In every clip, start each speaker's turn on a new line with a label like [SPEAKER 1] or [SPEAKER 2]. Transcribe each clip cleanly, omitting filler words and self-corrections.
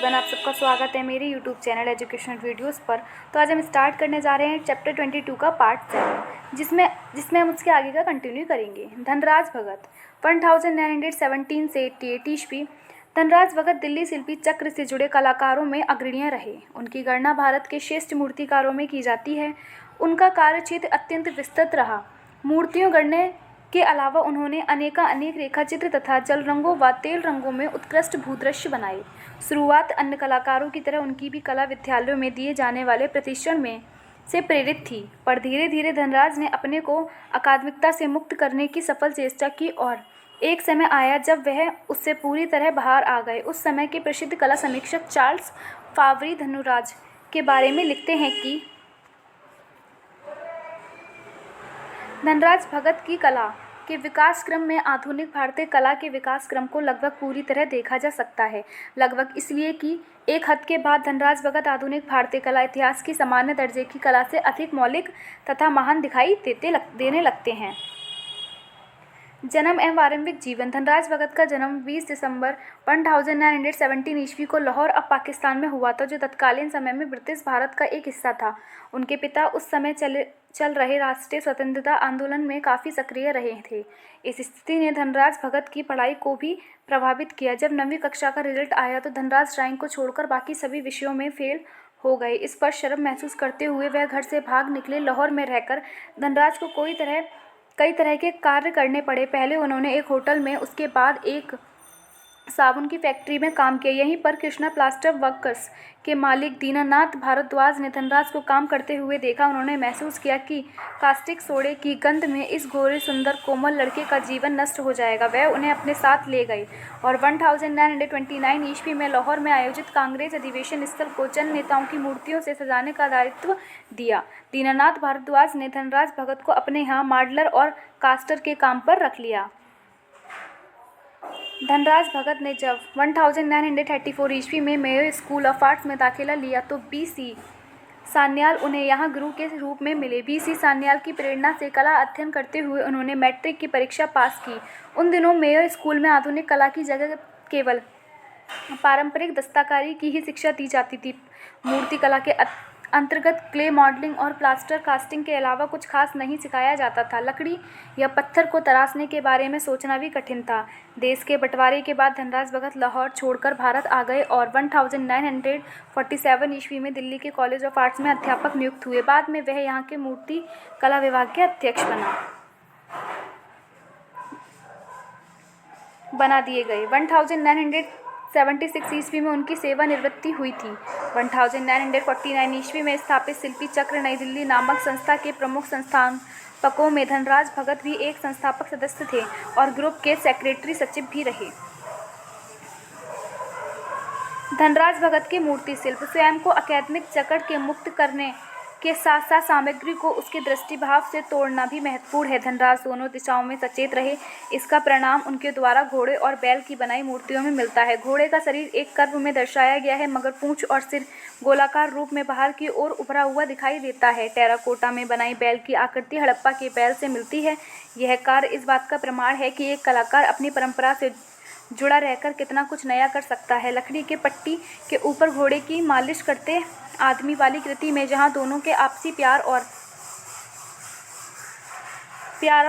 [SPEAKER 1] Everyone, आप सबका स्वागत है मेरे यूट्यूब चैनल एजुकेशनल वीडियोस पर। तो आज हम स्टार्ट करने जा रहे हैं चैप्टर 22 का पार्ट 7, जिसमें हम उसके आगे का कंटिन्यू करेंगे। धनराज भगत 1917 से 88 ईस्वी। धनराज भगत दिल्ली शिल्पी चक्र से जुड़े कलाकारों में अग्रणीय रहे। उनकी गणना भारत के श्रेष्ठ मूर्तिकारों में की जाती है। उनका कार्यक्षेत्र अत्यंत विस्तृत रहा। मूर्तियों गढ़ने के अलावा उन्होंने अनेक रेखाचित्र तथा जल रंगों व तेल रंगों में उत्कृष्ट भूदृश्य बनाए। शुरुआत अन्य कलाकारों की तरह उनकी भी कला विद्यालयों में दिए जाने वाले प्रशिक्षण में से प्रेरित थी, पर धीरे धीरे धनराज ने अपने को अकादमिकता से मुक्त करने की सफल चेष्टा की और एक समय आया जब वह उससे पूरी तरह बाहर आ गए। उस समय के प्रसिद्ध कला समीक्षक चार्ल्स फावरी धनराज के बारे में लिखते हैं कि धनराज भगत की कला के विकास क्रम में आधुनिक भारतीय कला के विकास क्रम को लगभग पूरी तरह देखा जा सकता है। लगभग इसलिए कि एक हद के बाद धनराज भगत आधुनिक भारतीय कला इतिहास की सामान्य दर्जे की कला से अधिक मौलिक तथा महान दिखाई देने लगते हैं। जन्म एवं आरंभिक जीवन। धनराज भगत का जन्म 20 दिसंबर 1917 ईस्वी को लाहौर अब पाकिस्तान में हुआ था, जो तत्कालीन समय में ब्रिटिश भारत का एक हिस्सा था। उनके पिता उस समय चल रहे राष्ट्रीय स्वतंत्रता आंदोलन में काफ़ी सक्रिय रहे थे। इस स्थिति ने धनराज भगत की पढ़ाई को भी प्रभावित किया। जब 9वीं कक्षा का रिजल्ट आया तो धनराज ड्राइंग को छोड़कर बाकी सभी विषयों में फेल हो गए। इस पर शर्म महसूस करते हुए वह घर से भाग निकले। लाहौर में रहकर धनराज को कई तरह के कार्य करने पड़े। पहले उन्होंने एक होटल में, उसके बाद एक साबुन की फैक्ट्री में काम किया। यहीं पर कृष्णा प्लास्टर वर्कर्स के मालिक दीनानाथ भारद्वाज ने धनराज को काम करते हुए देखा। उन्होंने महसूस किया कि कास्टिक सोडे की गंध में इस गोरे सुंदर कोमल लड़के का जीवन नष्ट हो जाएगा। वह उन्हें अपने साथ ले गए और 1929 ईस्वी में लाहौर में आयोजित कांग्रेस अधिवेशन स्थल को चंद नेताओं की मूर्तियों से सजाने का दायित्व दिया। दीनानाथ भारद्वाज ने धनराज भगत को अपने यहाँ मॉडलर और कास्टर के काम पर रख लिया। धनराज भगत ने जब 1934 ईस्वी में मेयो स्कूल ऑफ आर्ट्स में दाखिला लिया तो बी.सी. सान्याल उन्हें यहाँ गुरु के रूप में मिले। बी.सी. सान्याल की प्रेरणा से कला अध्ययन करते हुए उन्होंने मैट्रिक की परीक्षा पास की। उन दिनों मेयो स्कूल में आधुनिक कला की जगह केवल पारंपरिक दस्तकारी की ही शिक्षा दी जाती थी। मूर्ति कला के अंतर्गत क्ले मॉडलिंग और प्लास्टर कास्टिंग के अलावा कुछ खास नहीं सिखाया जाता था। लकड़ी या पत्थर को तराशने के बारे में सोचना भी कठिन था। देश के बंटवारे के बाद धनराज भगत लाहौर छोड़कर भारत आ गए और 1947 ईस्वी में दिल्ली के कॉलेज ऑफ आर्ट्स में अध्यापक नियुक्त हुए। बाद में वह यहाँ के मूर्ति कला विभाग के अध्यक्ष बना दिए गए। 1976 ईस्वी में उनकी सेवानिवृत्ति हुई थी। 1949 ईस्वी में स्थापित शिल्पी चक्र नई दिल्ली नामक संस्था के प्रमुख संस्थापकों में धनराज भगत भी एक संस्थापक सदस्य थे और ग्रुप के सेक्रेटरी सचिव भी रहे। धनराज भगत के मूर्ति शिल्प। स्वयं को अकादमिक जकड़ के मुक्त करने के साथ साथ सामग्री को उसके दृष्टिभाव से तोड़ना भी महत्वपूर्ण है। धनराज दोनों दिशाओं में सचेत रहे। इसका परिणाम उनके द्वारा घोड़े और बैल की बनाई मूर्तियों में मिलता है। घोड़े का शरीर एक कर्व में दर्शाया गया है, मगर पूंछ और सिर गोलाकार रूप में बाहर की ओर उभरा हुआ दिखाई देता है। टेराकोटा में बनाई बैल की आकृति हड़प्पा के बैल से मिलती है। यह कार्य इस बात का प्रमाण है कि एक कलाकार अपनी परंपरा से जुड़ा रहकर कितना कुछ नया कर सकता है। लकड़ी के पट्टी के ऊपर घोड़े की मालिश करते आदमी वाली कृति में जहां दोनों के आपसी प्यार और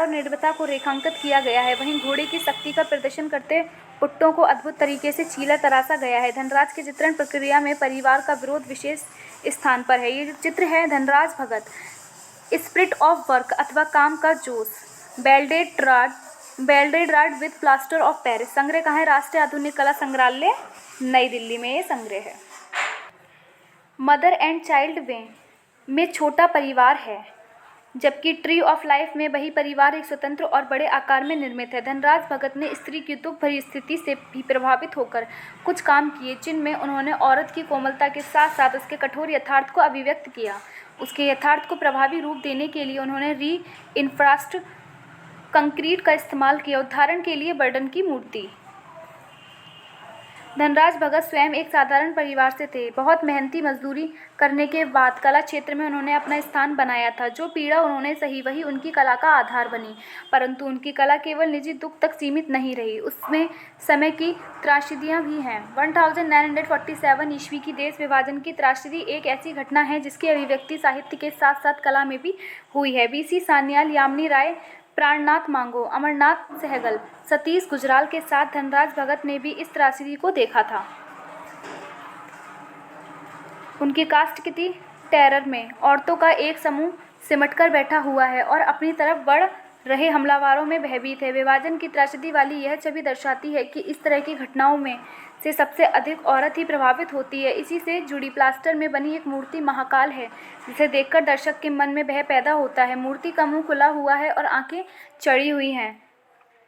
[SPEAKER 1] निर्भरता को रेखांकित किया गया है, वहीं घोड़े की शक्ति का प्रदर्शन करते पुट्टों को अद्भुत तरीके से छीला तराशा गया है। धनराज के चित्रण प्रक्रिया में परिवार का विरोध विशेष स्थान पर है। ये चित्र है Dhanraj Bhagat, spirit of work अथवा काम का जोश, welded rod with plaster of Paris. संग्रह कहाँ है? राष्ट्रीय आधुनिक कला संग्रहालय नई दिल्ली में ये संग्रह है। मदर एंड चाइल्ड वे में छोटा परिवार है, जबकि ट्री ऑफ लाइफ में वही परिवार एक स्वतंत्र और बड़े आकार में निर्मित है। धनराज भगत ने स्त्री की दुख भरी स्थिति से भी प्रभावित होकर कुछ काम किए, जिनमें उन्होंने औरत की कोमलता के साथ साथ उसके कठोर यथार्थ को अभिव्यक्त किया। उसके यथार्थ को प्रभावी रूप देने के लिए उन्होंने री-इन्फ्रास्ड कंक्रीट का इस्तेमाल किया। उदाहरण के लिए बर्डन की मूर्ति। धनराज भगत स्वयं एक साधारण परिवार से थे। बहुत मेहनती मजदूरी करने के बाद कला क्षेत्र में उन्होंने अपना स्थान बनाया था। जो पीड़ा उन्होंने सही वही उनकी कला का आधार बनी। परंतु उनकी कला केवल निजी दुख तक सीमित नहीं रही, उसमें समय की त्रासदियाँ भी हैं। 1947 ईस्वी की देश विभाजन की त्रासदी एक ऐसी घटना है जिसकी अभिव्यक्ति साहित्य के साथ साथ कला में भी हुई है। बीसी सान्याल, यामिनी राय, प्राणनाथ मांगो, अमरनाथ सहगल, सतीश गुजराल के साथ धनराज भगत ने भी इस त्रासदी को देखा था। उनकी कास्ट की टेरर में औरतों का एक समूह सिमटकर बैठा हुआ है और अपनी तरफ बढ़ रहे हमलावरों में भयभीत है। विभाजन की त्रासदी वाली यह छवि दर्शाती है कि इस तरह की घटनाओं में से सबसे अधिक औरत ही प्रभावित होती है। इसी से जुड़ी प्लास्टर में बनी एक मूर्ति महाकाल है, जिसे देखकर दर्शक के मन में भय पैदा होता है। मूर्ति का मुंह खुला हुआ है और आंखें चढ़ी हुई हैं।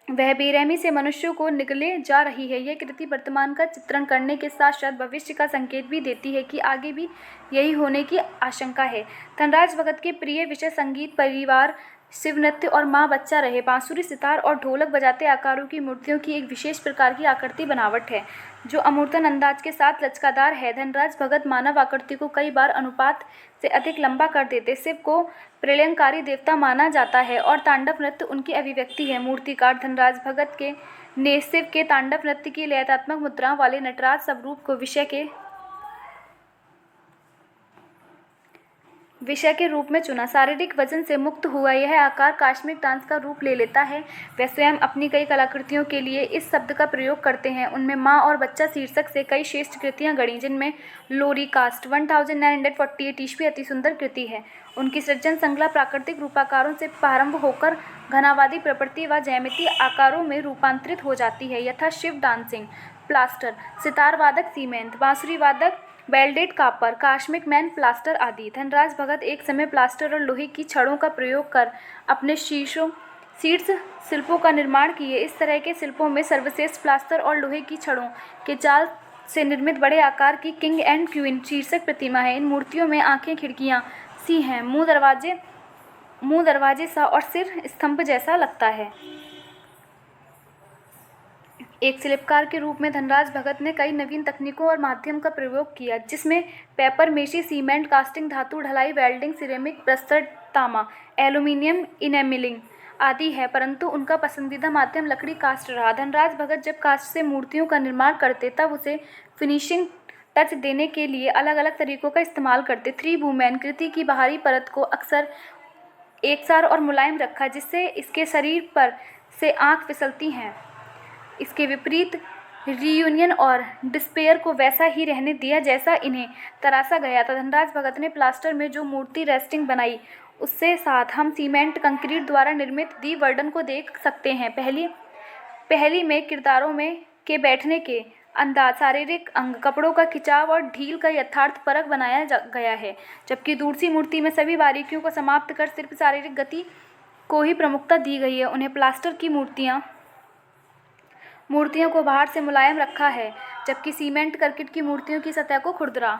[SPEAKER 1] वह बेरहमी से मनुष्यों को निगले जा रही है। यह कृति वर्तमान का चित्रण करने के साथ साथ भविष्य का संकेत भी देती है कि आगे भी यही होने की आशंका है। धनराज भगत के प्रिय विषय संगीत, परिवार, शिव नृत्य और माँ बच्चा रहे। बांसुरी, सितार और ढोलक बजाते आकारों की मूर्तियों की एक विशेष प्रकार की आकृति बनावट है, जो अमूर्तन अंदाज के साथ लचकादार है। धनराज भगत मानव आकृति को कई बार अनुपात से अधिक लंबा कर देते। शिव को प्रलयंकारी देवता माना जाता है और तांडव नृत्य उनकी अभिव्यक्ति है। मूर्तिकार धनराज भगत ने शिव के तांडव नृत्य की लयात्मक मुद्राओं वाले नटराज स्वरूप को विषय के रूप में चुना। शारीरिक वजन से मुक्त हुआ यह आकार कास्मिक डांस का रूप ले लेता है। वे स्वयं अपनी कई कलाकृतियों के लिए इस शब्द का प्रयोग करते हैं। उनमें माँ और बच्चा शीर्षक से कई श्रेष्ठ कृतियाँ गढ़ी, जिनमें लोरी कास्ट 1948 ईस्वी अति सुंदर कृति है। उनकी सृजन श्रृंखला प्राकृतिक रूपाकारों से प्रारंभ होकर घनावादी प्रकृति व ज्यामितीय आकारों में रूपांतरित हो जाती है, यथा शिव डांसिंग, प्लास्टर, सितार वादक सीमेंट, बांसुरी वादक वेल्डेड कापर, कास्मिक मैन प्लास्टर आदि। धनराज भगत एक समय प्लास्टर और लोहे की छड़ों का प्रयोग कर अपने शीर्ष शिल्पों का निर्माण किए। इस तरह के शिल्पों में सर्वश्रेष्ठ प्लास्टर और लोहे की छड़ों के जाल से निर्मित बड़े आकार की किंग एंड क्वीन शीर्षक प्रतिमा है। इन मूर्तियों में आंखें खिड़कियां सी हैं, मुंह दरवाजे सा और सिर स्तंभ जैसा लगता है। एक शिल्पकार के रूप में धनराज भगत ने कई नवीन तकनीकों और माध्यम का प्रयोग किया, जिसमें पेपर मेशी, सीमेंट, कास्टिंग, धातु ढलाई, वेल्डिंग, सिरेमिक, प्रस्तर, तामा, एल्यूमीनियम, इनेमिलिंग आदि है। परंतु उनका पसंदीदा माध्यम लकड़ी कास्ट रहा। धनराज भगत जब कास्ट से मूर्तियों का निर्माण करते तब उसे फिनिशिंग टच देने के लिए अलग अलग तरीकों का इस्तेमाल करते। थ्री वुमेन कृति की बाहरी परत को अक्सर एकसार और मुलायम रखा, जिससे इसके शरीर पर से आँख फिसलती हैं। इसके विपरीत रियूनियन और डिस्पेयर को वैसा ही रहने दिया जैसा इन्हें तराशा गया था। धनराज भगत ने प्लास्टर में जो मूर्ति रेस्टिंग बनाई, उससे साथ हम सीमेंट कंक्रीट द्वारा निर्मित दी वर्डन को देख सकते हैं। पहली में किरदारों में के बैठने के अंदाज, शारीरिक अंग, कपड़ों का खिंचाव और ढील का यथार्थ परक बनाया गया है, जबकि दूसरी मूर्ति में सभी बारीकियों को समाप्त कर सिर्फ शारीरिक गति को ही प्रमुखता दी गई है। उन्हें प्लास्टर की मूर्तियों को बाहर से मुलायम रखा है, जबकि सीमेंट कर्कट की मूर्तियों की सतह को खुरदरा।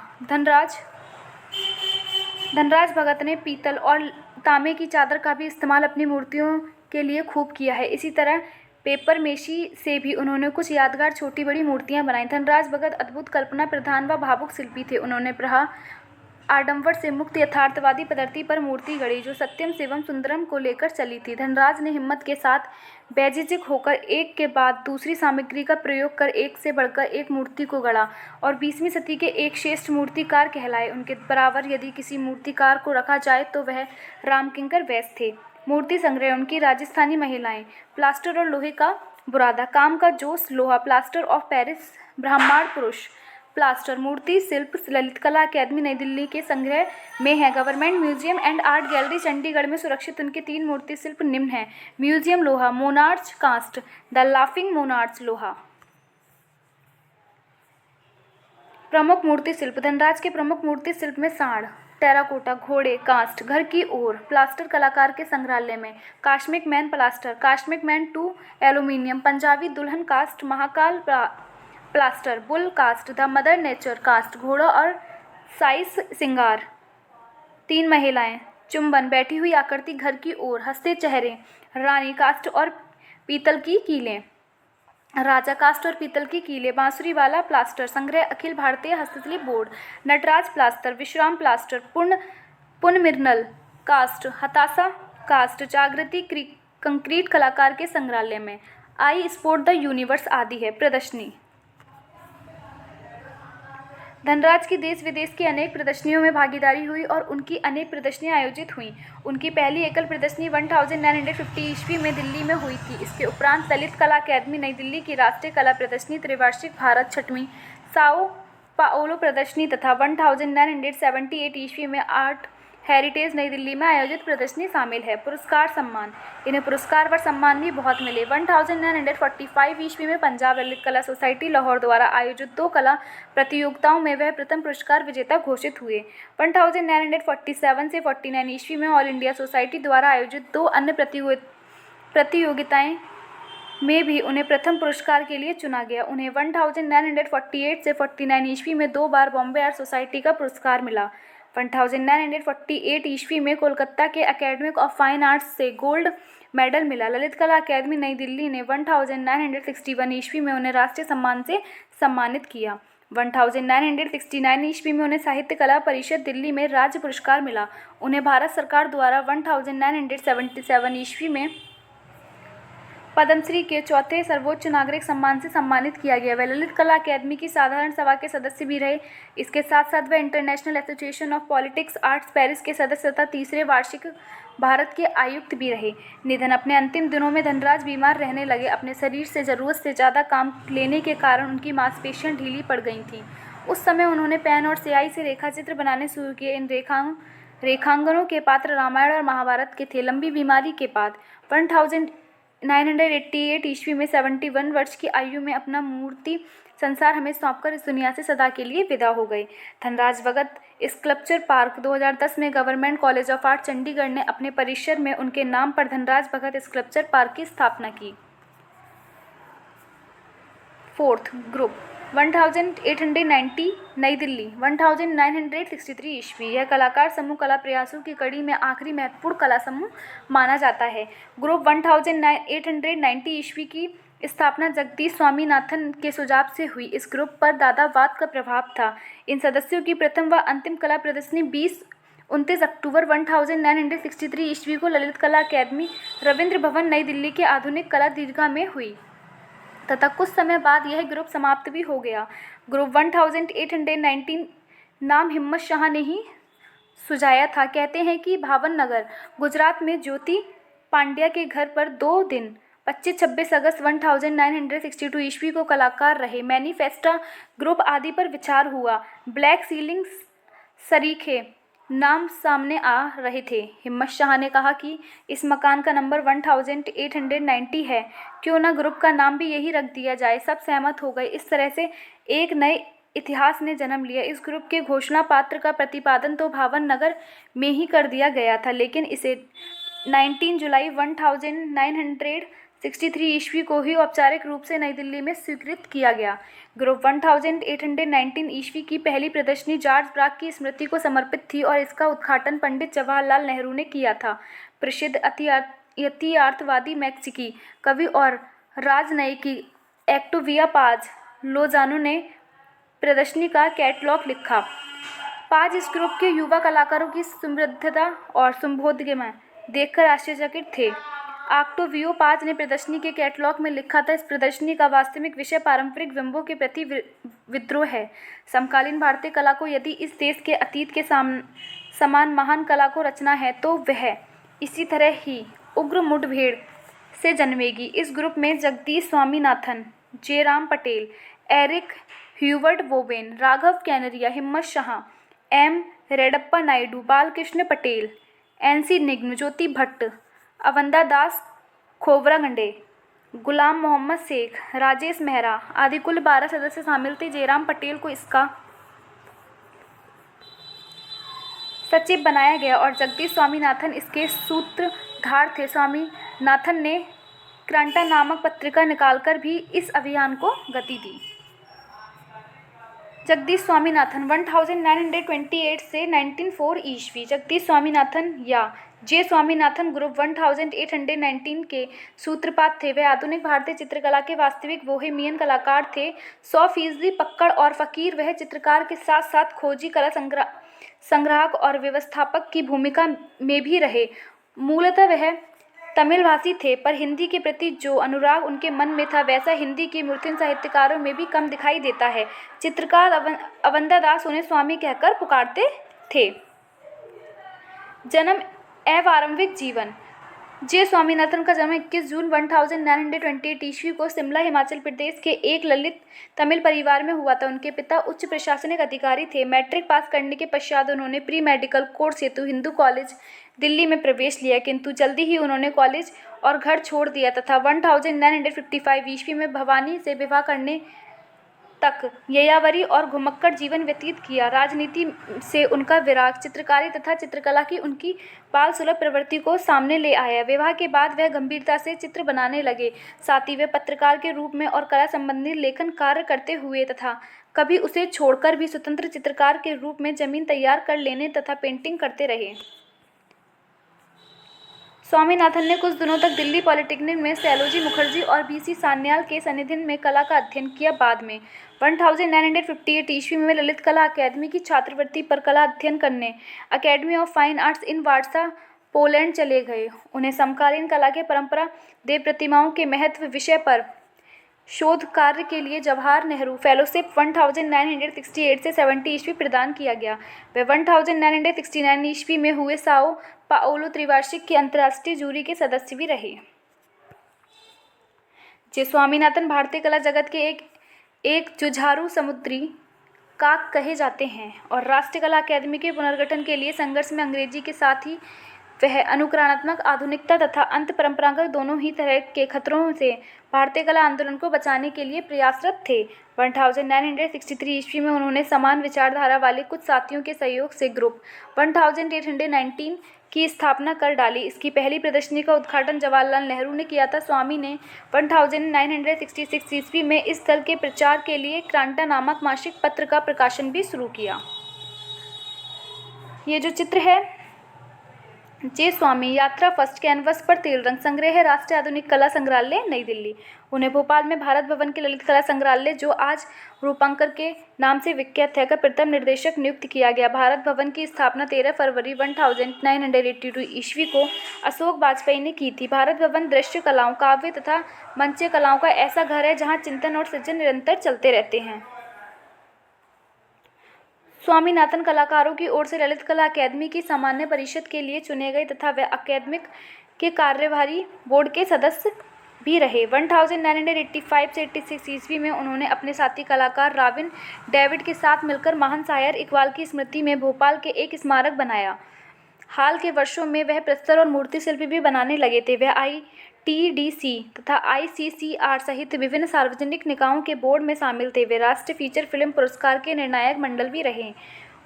[SPEAKER 1] धनराज भगत ने पीतल और तांबे की चादर का भी इस्तेमाल अपनी मूर्तियों के लिए खूब किया है। इसी तरह पेपर मेशी से भी उन्होंने कुछ यादगार छोटी बड़ी मूर्तियां बनाई। धनराज भगत अद्भुत कल्पना प्रधान व भावुक शिल्पी थे। उन्होंने आडंबर से मुक्त यथार्थवादी पद्धति पर मूर्ति गढ़ी, जो सत्यम शिवम सुंदरम को लेकर चली थी। धनराज ने हिम्मत के साथ बेझिझक होकर एक के बाद दूसरी सामग्री का प्रयोग कर एक से बढ़कर एक मूर्ति को गढ़ा और 20वीं सदी के एक श्रेष्ठ मूर्तिकार कहलाए। उनके बराबर यदि किसी मूर्तिकार को रखा जाए तो वह रामकिंकर वैस थे। मूर्ति संग्रह उनकी राजस्थानी महिलाएं, प्लास्टर और लोहे का बुरादा, काम का जोश लोहा, प्लास्टर ऑफ पेरिस, ब्रह्मांड पुरुष, प्लास्टर, मूर्ति शिल्प ललित कला अकेदमी नई दिल्ली के संग्रह में है। Government museum and art gallery Chandigarh में सुरक्षित उनके 3 मूर्ति शिल्प निम्न हैं। म्यूजियम लोहा, monarch cast, the laughing monarch लोहा। प्रमुख मूर्ति शिल्प। धनराज के प्रमुख मूर्ति शिल्प में सांड, टेराकोटा, घोड़े कास्ट, घर की ओर, प्लास्टर कलाकार के संग्रहालय में, cosmic man plaster, cosmic man 2 aluminium, Punjabi दुल्हन cast, Mahakal plaster, bull cast, the mother nature cast, घोड़ा और साइस सिंगार, 3 महिलाएं, चुंबन, बैठी हुई आकृति, घर की ओर, हंसते चेहरे, रानी कास्ट और पीतल की कीलें। राजा कास्ट और पीतल की कीलें, बांसुरी वाला प्लास्टर संग्रह, अखिल भारतीय हस्तशिल्प बोर्ड, नटराज प्लास्टर, विश्राम प्लास्टर, पुनर्मिनल कास्ट, हताशा कास्ट, जागृति कंक्रीट कलाकार के संग्रहालय में, आई स्पोर्ट द यूनिवर्स आदि है प्रदर्शनी। धनराज की देश विदेश की अनेक प्रदर्शनियों में भागीदारी हुई और उनकी अनेक प्रदर्शनियां आयोजित हुईं। उनकी पहली एकल प्रदर्शनी 1950 ईस्वी में दिल्ली में हुई थी। इसके उपरांत ललित कला अकादमी नई दिल्ली की राष्ट्रीय कला प्रदर्शनी, त्रिवार्षिक भारत 6वीं साओ पाओलो प्रदर्शनी तथा 1978 ईस्वी में आर्ट हेरिटेज नई दिल्ली में आयोजित प्रदर्शनी शामिल है। पुरस्कार सम्मान, इन्हें पुरस्कार व सम्मान भी बहुत मिले। 1945 ईस्वी में पंजाब ललित कला सोसाइटी लाहौर द्वारा आयोजित 2 कला प्रतियोगिताओं में वह प्रथम पुरस्कार विजेता घोषित हुए। 1947 से 49 ईस्वी में ऑल इंडिया सोसाइटी द्वारा आयोजित 2 अन्य प्रतियोगिताएं में भी उन्हें प्रथम पुरस्कार के लिए चुना गया। उन्हें 1948 से 49 ईस्वी में 2 बार बॉम्बे आर्ट सोसाइटी का पुरस्कार मिला। 1948 ईस्वी में कोलकाता के अकेडमी ऑफ फाइन आर्ट्स से गोल्ड मेडल मिला। ललित कला अकादमी नई दिल्ली ने 1961 ईस्वी में उन्हें राष्ट्रीय सम्मान से सम्मानित किया। 1969 ईस्वी में उन्हें साहित्य कला परिषद दिल्ली में राज्य पुरस्कार मिला। उन्हें भारत सरकार द्वारा 1977 ईस्वी में पद्मश्री के चौथे सर्वोच्च नागरिक सम्मान से सम्मानित किया गया। वह ललित कला अकादमी की साधारण सभा के सदस्य भी रहे। इसके साथ साथ वह international association of politics arts Paris के सदस्य तथा तीसरे वार्षिक भारत के आयुक्त भी रहे। निधन, अपने अंतिम दिनों में धनराज बीमार रहने लगे। अपने शरीर से ज़रूरत से ज़्यादा काम लेने के कारण उनकी मांसपेशियां ढीली पड़ गई थीं। उस समय उन्होंने पेन और स्याही से रेखाचित्र बनाने शुरू किए। इन रेखांकनों के पात्र रामायण और महाभारत के थे। लंबी बीमारी के बाद 1988 ईस्वी में 71 वर्ष की आयु में अपना मूर्ति संसार हमें सौंपकर इस दुनिया से सदा के लिए विदा हो गए। धनराज भगत स्कल्पचर पार्क 2010 में government college of art Chandigarh ने अपने परिसर में उनके नाम पर धनराज भगत स्कल्पचर पार्क की स्थापना की। 4th ग्रुप 1890 नई दिल्ली 1963 ईस्वी। यह कलाकार समूह कला प्रयासों की कड़ी में आखिरी महत्वपूर्ण कला समूह माना जाता है। ग्रुप 1890 ईस्वी की स्थापना जगदीश स्वामीनाथन के सुझाव से हुई। इस ग्रुप पर दादावाद का प्रभाव था। इन सदस्यों की प्रथम व अंतिम कला प्रदर्शनी 29 अक्टूबर 1963 ईस्वी को ललित कला अकादमी रविंद्र भवन नई दिल्ली के आधुनिक कला दीर्घा में हुई तथा कुछ समय बाद यह ग्रुप समाप्त भी हो गया। ग्रुप 1819 नाम हिम्मत शाह ने ही सुझाया था। कहते हैं कि भावनगर गुजरात में ज्योति पांड्या के घर पर 2 दिन 25-26 अगस्त 1962 ईस्वी को कलाकार रहे। मैनिफेस्टा ग्रुप आदि पर विचार हुआ। ब्लैक सीलिंग सरीखे नाम सामने आ रहे थे। हिम्मत शाह ने कहा कि इस मकान का नंबर 1890 है, क्यों ना ग्रुप का नाम भी यही रख दिया जाए। सब सहमत हो गए। इस तरह से एक नए इतिहास ने जन्म लिया। इस ग्रुप के घोषणा पत्र का प्रतिपादन तो भावनगर में ही कर दिया गया था, लेकिन इसे 19 जुलाई 1963 ईस्वी को ही औपचारिक रूप से नई दिल्ली में स्वीकृत किया गया। ग्रुप 1819 ईस्वी की पहली प्रदर्शनी जॉर्ज ब्राक की स्मृति को समर्पित थी और इसका उद्घाटन पंडित जवाहरलाल नेहरू ने किया था। प्रसिद्ध यथार्थवादी मैक्सिकी कवि और राजनयिकी ऑक्टेविया पाज लोजानो ने प्रदर्शनी का कैटलॉग लिखा। पाज इस ग्रुप के युवा कलाकारों की समृद्धता और सुबोधमय देखकर आश्चर्यचकित थे। ऑक्टेवियो पाज ने प्रदर्शनी के कैटलॉग में लिखा था, इस प्रदर्शनी का वास्तविक विषय पारंपरिक बिंबों के प्रति विद्रोह है। समकालीन भारतीय कला को यदि इस देश के अतीत के समान महान कला को रचना है तो वह इसी तरह ही उग्र मुठभेड़ से जन्मेगी। इस ग्रुप में जगदीश स्वामीनाथन, जयराम पटेल, एरिक ह्यूवर्ट वोबेन, राघव कैनरिया, हिम्मत शाह, एम रेडप्पा नायडू, बालकृष्ण पटेल, एनसी निगम, ज्योति भट्ट, अवंदा दास खोबरागंडे, गुलाम मोहम्मद शेख, राजेश मेहरा आदि कुल 12 सदस्य शामिल थे। जयराम पटेल को इसका सचिव बनाया गया और जगदीश स्वामीनाथन इसके सूत्रधार थे। स्वामीनाथन ने क्रांटा नामक पत्रिका निकालकर भी इस अभियान को गति दी। जगदीश स्वामीनाथन 1928 से 1904 ईस्वी। जगदीश स्वामीनाथन या जे स्वामीनाथन ग्रुप 1819 के सूत्रपात थे। वे आधुनिक भारतीय चित्रकला के वास्तविक बोहेमियन कलाकार थे। 100% पक्कड़ और फकीर वह चित्रकार के साथ साथ खोजी, कला संग्राहक और व्यवस्थापक की भूमिका में भी रहे। मूलतः वह तमिल भाषी थे, पर हिंदी के प्रति जो अनुराग उनके मन में था वैसा हिंदी के मूर्तिमान साहित्यकारों में भी कम दिखाई देता है। चित्रकार अवंदा दास उन्हें स्वामी कहकर पुकारते थे। जन्म एवं आरंभिक जीवन। जे स्वामीनाथन का जन्म 21 जून 1928 ईस्वी को शिमला, हिमाचल प्रदेश के एक ललित तमिल परिवार में हुआ था। उनके पिता उच्च प्रशासनिक अधिकारी थे। मैट्रिक पास करने के पश्चात उन्होंने प्री मेडिकल कोर्स हेतु हिंदू कॉलेज दिल्ली में प्रवेश लिया, किंतु जल्दी ही उन्होंने कॉलेज और घर छोड़ दिया तथा 1955 ईस्वी में भवानी से विवाह करने तक ययावरी और घुमक्कड़ जीवन व्यतीत किया। राजनीति से उनका विराग चित्रकारी तथा चित्रकला की उनकी बाल सुलभ प्रवृत्ति को सामने ले आया। विवाह के बाद वह गंभीरता से चित्र बनाने लगे। साथ ही वे पत्रकार के रूप में और कला संबंधी लेखन कार्य करते हुए तथा कभी उसे छोड़कर भी स्वतंत्र चित्रकार के रूप में जमीन तैयार कर लेने तथा पेंटिंग करते रहे। स्वामीनाथन ने कुछ दिनों तक दिल्ली पॉलिटेक्निक में सैलोजी मुखर्जी और बीसी सान्याल के सानिध्य में कला का अध्ययन किया। बाद में 1958 ईस्वी में वे ललित कला अकादमी की छात्रवृत्ति पर कला अध्ययन करने academy of fine arts in Warsaw, Poland चले गए। उन्हें समकालीन कला के परंपरा देव प्रतिमाओं के महत्व विषय पर शोध कार्य के लिए जवाहर नेहरू फेलोशिप 1968 से 70 ईस्वी प्रदान किया गया। वे 1969 ईस्वी में हुए साओ पाओलो त्रिवार्षिक की अंतर्राष्ट्रीय जूरी के सदस्य भी रहे। जे स्वामीनाथन भारतीय कला जगत के एक जुझारू समुद्री काक कहे जाते हैं और राष्ट्रीय कला अकादमी के पुनर्गठन के लिए संघर्ष में अंग्रेजी के साथ ही वह अनुकरणात्मक आधुनिकता तथा अंत परंपरागत दोनों ही तरह के खतरों से भारतीय कला आंदोलन को बचाने के लिए प्रयासरत थे। 1963 ईस्वी में उन्होंने समान विचारधारा वाले कुछ साथियों के सहयोग से ग्रुप 1819 की स्थापना कर डाली। इसकी पहली प्रदर्शनी का उद्घाटन जवाहरलाल नेहरू ने किया था। स्वामी ने 1966 ईस्वी में इस दल के प्रचार के लिए क्रांटा नामक मासिक पत्र का प्रकाशन भी शुरू किया। ये जो चित्र है, जे स्वामी यात्रा फर्स्ट कैनवस पर तेल रंग संग्रह है, राष्ट्रीय आधुनिक कला संग्रहालय नई दिल्ली। उन्हें भोपाल में भारत भवन के ललित कला संग्रहालय, जो आज रूपांकर के नाम से विख्यात है, का प्रथम निर्देशक नियुक्त किया गया। भारत भवन की स्थापना 13 फरवरी 1982 ईस्वी को अशोक वाजपेयी ने की थी। भारत भवन दृश्य कलाओं, काव्य तथा मंच कलाओं का ऐसा घर है जहाँ चिंतन और सृजन निरंतर चलते रहते हैं। स्वामीनाथन कलाकारों की ओर से ललित कला अकादमी की सामान्य परिषद के लिए चुने गए तथा वे अकादमिक के कार्यवाही बोर्ड के सदस्य भी रहे। 1985 से 86 ईस्वी में उन्होंने अपने साथी कलाकार रॉबिन डेविड के साथ मिलकर महान शायर इकबाल की स्मृति में भोपाल के एक स्मारक बनाया। हाल के वर्षों में वह प्रस्तर और मूर्ति शिल्प भी बनाने लगे थे। वह ITDC तथा ICCR सहित विभिन्न सार्वजनिक निकायों के बोर्ड में शामिल थे। वे राष्ट्रीय फीचर फिल्म पुरस्कार के निर्णायक मंडल भी रहे।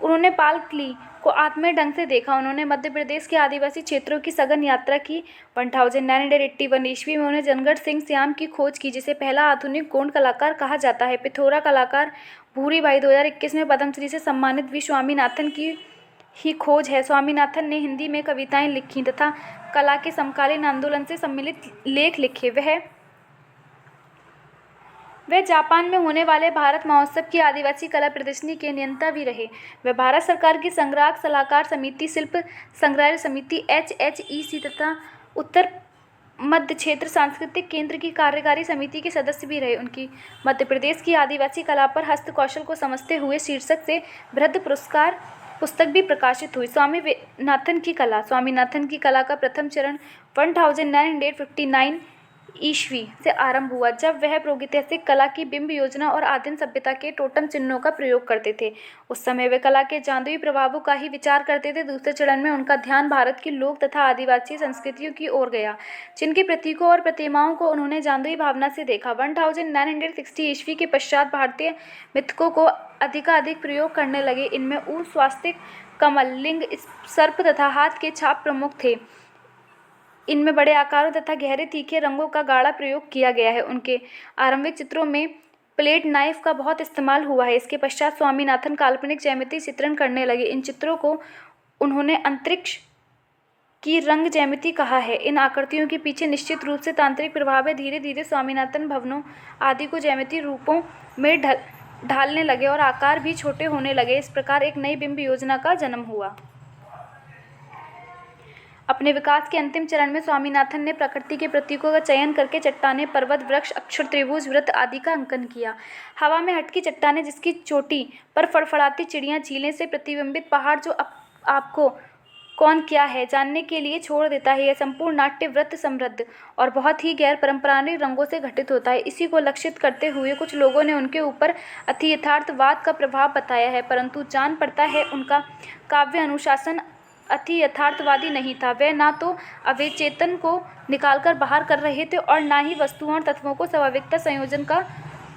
[SPEAKER 1] उन्होंने पाल क्ली को आत्मीय ढंग से देखा। उन्होंने मध्य प्रदेश के आदिवासी क्षेत्रों की सघन यात्रा की। 1981 ईस्वी में उन्हें जनगढ़ सिंह श्याम की खोज की, जिसे पहला आधुनिक गोंड कलाकार कहा जाता है। पिथौरा कलाकार भूरी बाई 2021 में पद्मश्री से सम्मानित वी स्वामीनाथन की ही खोज है। स्वामीनाथन ने हिंदी में कविताएं लिखी तथा कला के समकालीन आंदोलन से सम्मिलित लेख लिखे। वे जापान में होने वाले भारत महोत्सव की आदिवासी कला प्रदर्शनी के नियंता भी रहे। वे भारत सरकार की संग्राहक सलाहकार समिति, शिल्प संग्रहालय समिति HHEC तथा उत्तर मध्य क्षेत्र सांस्कृतिक केंद्र की कार्यकारी समिति के सदस्य भी रहे। उनकी मध्य प्रदेश की आदिवासी कला पर हस्तकौशल को समझते हुए शीर्षक से बृहद पुरस्कार पुस्तक भी प्रकाशित हुई। स्वामीनाथन की कला का प्रथम चरण 1959 ईस्वी से आरंभ हुआ, जब वह प्रागैतिहासिक कला की बिंब योजना और आदिम सभ्यता के टोटम चिन्हों का प्रयोग करते थे। उस समय वे कला के जादुई प्रभावों का ही विचार करते थे। दूसरे चरण में उनका ध्यान भारत की लोक तथा आदिवासी संस्कृतियों की ओर गया, जिनके प्रतीकों और प्रतिमाओं को उन्होंने जादुई भावना से देखा। 1960 ईस्वी के पश्चात भारतीय मिथकों को अधिकाधिक प्रयोग करने लगे। इनमें ऊर्ध्व स्वास्तिक, कमल, लिंग, सर्प तथा हाथ के छाप प्रमुख थे। इनमें बड़े आकारों तथा गहरे तीखे रंगों का गाढ़ा प्रयोग किया गया है। उनके आरंभिक चित्रों में प्लेट नाइफ का बहुत इस्तेमाल हुआ है। इसके पश्चात स्वामीनाथन काल्पनिक ज्यामिति चित्रण करने लगे। इन चित्रों को उन्होंने अंतरिक्ष की रंग ज्यामिति कहा है। इन आकृतियों के पीछे निश्चित रूप से तांत्रिक प्रभाव है। धीरे धीरे स्वामीनाथन भवनों आदि को ज्यामितीय रूपों में ढालने लगे और आकार भी छोटे होने लगे। इस प्रकार एक नई बिंब योजना का जन्म हुआ। अपने विकास के अंतिम चरण में स्वामीनाथन ने प्रकृति के प्रतीकों का चयन करके चट्टानें, पर्वत, वृक्ष, अक्षर, त्रिभुज, वृत्त आदि का अंकन किया। हवा में हटकी चट्टानें, जिसकी चोटी पर फड़फड़ाती चिड़ियाँ, झीलें से प्रतिबिंबित पहाड़ जो आपको कौन क्या है जानने के लिए छोड़ देता है। यह संपूर्ण नाट्य वृत्त समृद्ध और बहुत ही गैर पारंपरिक रंगों से घटित होता है। इसी को लक्षित करते हुए कुछ लोगों ने उनके ऊपर अति यथार्थवाद का प्रभाव बताया है, परंतु जान पड़ता है उनका काव्य अनुशासन अति यथार्थवादी नहीं था। वे ना तो अवचेतन को निकालकर बाहर कर रहे थे और ना ही वस्तुओं और तत्वों को स्वाभाविकता संयोजन का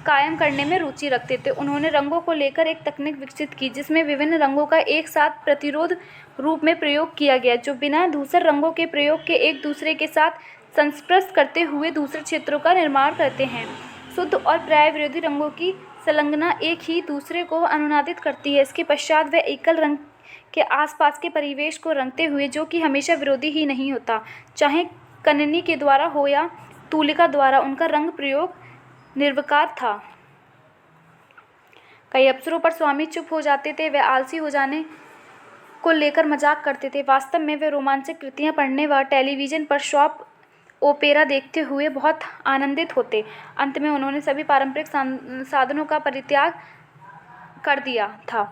[SPEAKER 1] कायम करने में रुचि रखते थे। उन्होंने रंगों को लेकर एक तकनीक विकसित की जिसमें विभिन्न रंगों का एक साथ प्रतिरोध रूप में प्रयोग किया गया, जो बिना धूसर रंगों के प्रयोग के एक दूसरे के साथ संस्पर्श करते हुए दूसरे क्षेत्रों का निर्माण करते हैं। शुद्ध और प्राय विरोधी रंगों की संलग्नता एक ही दूसरे को अनुनादित करती है। इसके पश्चात वे एकल रंग के आसपास के परिवेश को रंगते हुए, जो कि हमेशा विरोधी ही नहीं होता, चाहे कननी के द्वारा हो या तूलिका द्वारा, उनका रंग प्रयोग निर्विकार था। कई अवसरों पर स्वामी चुप हो जाते थे। वे आलसी हो जाने को लेकर मजाक करते थे। वास्तव में वे रोमांचक कृतियां पढ़ने व टेलीविज़न पर सॉप ओपेरा देखते हुए बहुत आनंदित होते। अंत में उन्होंने सभी पारंपरिक साधनों का परित्याग कर दिया था।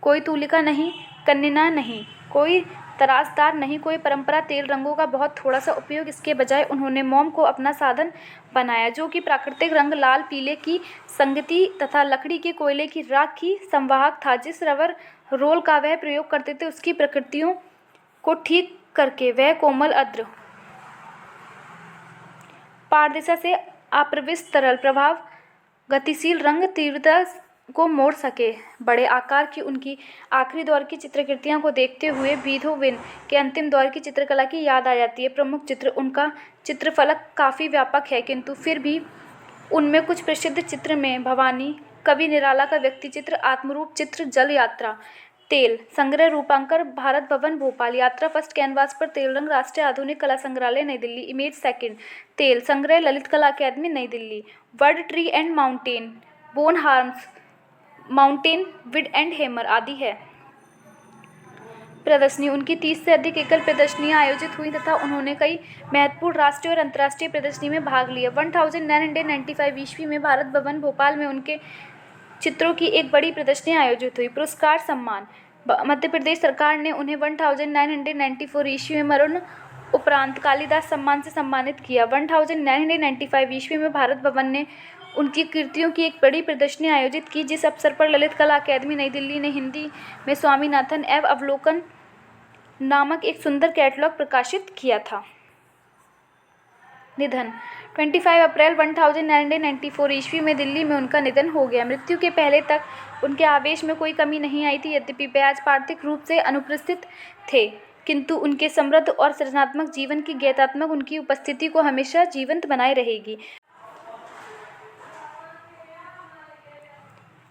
[SPEAKER 1] कोई तूलिका नहीं, कन्निना नहीं, कोई तराजदार नहीं, कोई परंपरा, तेल रंगों का बहुत थोड़ा सा उपयोग। इसके बजाय उन्होंने मोम को अपना साधन बनाया, जो कि प्राकृतिक रंग लाल पीले की संगति तथा लकड़ी के कोयले की राख की संवाहक था। जिस रबर रोल का वह प्रयोग करते थे, उसकी प्रकृतियों को ठीक करके वह कोमल अद्र पारदर्शिता से अप्रविष्ट तरल प्रभाव गतिशील रंग तीव्रता को मोड़ सके। बड़े आकार की उनकी आखिरी दौर की चित्रकृतियों को देखते हुए बीथोवेन के अंतिम दौर की चित्रकला की याद आ जाती है। प्रमुख चित्र उनका चित्रफलक काफ़ी व्यापक है, किंतु फिर भी उनमें कुछ प्रसिद्ध चित्र में भवानी, कवि निराला का व्यक्ति चित्र, आत्मरूप चित्र, जल यात्रा, तेल संग्रह, रूपांकर, भारत भवन भोपाल, यात्रा फर्स्ट कैनवास पर, तेल रंग, राष्ट्रीय आधुनिक कला संग्रहालय नई दिल्ली, इमेज सेकंड, तेल संग्रह, Lalit Kala Akademi New Delhi, word tree and mountain, बोन हार्म्स माउंटेन, विड एंड हेमर आदि है। प्रदर्शनी उनकी 30 से अधिक एकल प्रदर्शनियां आयोजित हुई तथा उन्होंने कई महत्वपूर्ण राष्ट्रीय और अंतर्राष्ट्रीय प्रदर्शनी में भाग लिया। 1995 ईस्वी में भारत भवन भोपाल में उनके चित्रों की एक बड़ी प्रदर्शनी आयोजित हुई। पुरस्कार सम्मान मध्य प्रदेश सरकार ने उन्हें 1994 ईस्वी में मरण उपरांत कालिदास सम्मान से सम्मानित किया। 1995 ईस्वी में भारत भवन ने उनकी कृतियों की एक बड़ी प्रदर्शनी आयोजित की, जिस अवसर पर ललित कला अकादमी नई दिल्ली ने हिंदी में स्वामीनाथन एवं अवलोकन नामक एक सुंदर कैटलॉग प्रकाशित किया था। निधन 25 अप्रैल 1994 ईस्वी में दिल्ली में उनका निधन हो गया। मृत्यु के पहले तक उनके आवेश में कोई कमी नहीं आई थी। यद्यपि वे आज पार्थिव रूप से अनुपस्थित थे, किंतु उनके समृद्ध और सृजनात्मक जीवन की गीतात्मक उनकी उपस्थिति को हमेशा जीवंत बनाए रहेगी।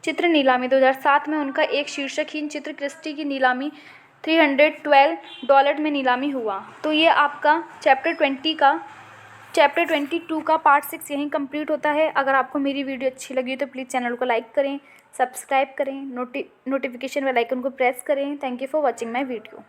[SPEAKER 1] चित्र नीलामी 2007 में उनका एक शीर्षकहीन चित्र क्रिस्टी की नीलामी $312 में नीलामी हुआ। तो ये आपका चैप्टर 22 का पार्ट 6 यहीं कंप्लीट होता है। अगर आपको मेरी वीडियो अच्छी लगी तो प्लीज़ चैनल को लाइक करें, सब्सक्राइब करें, नोटिफिकेशन बेल आइकन को प्रेस करें। Thank you for watching my video.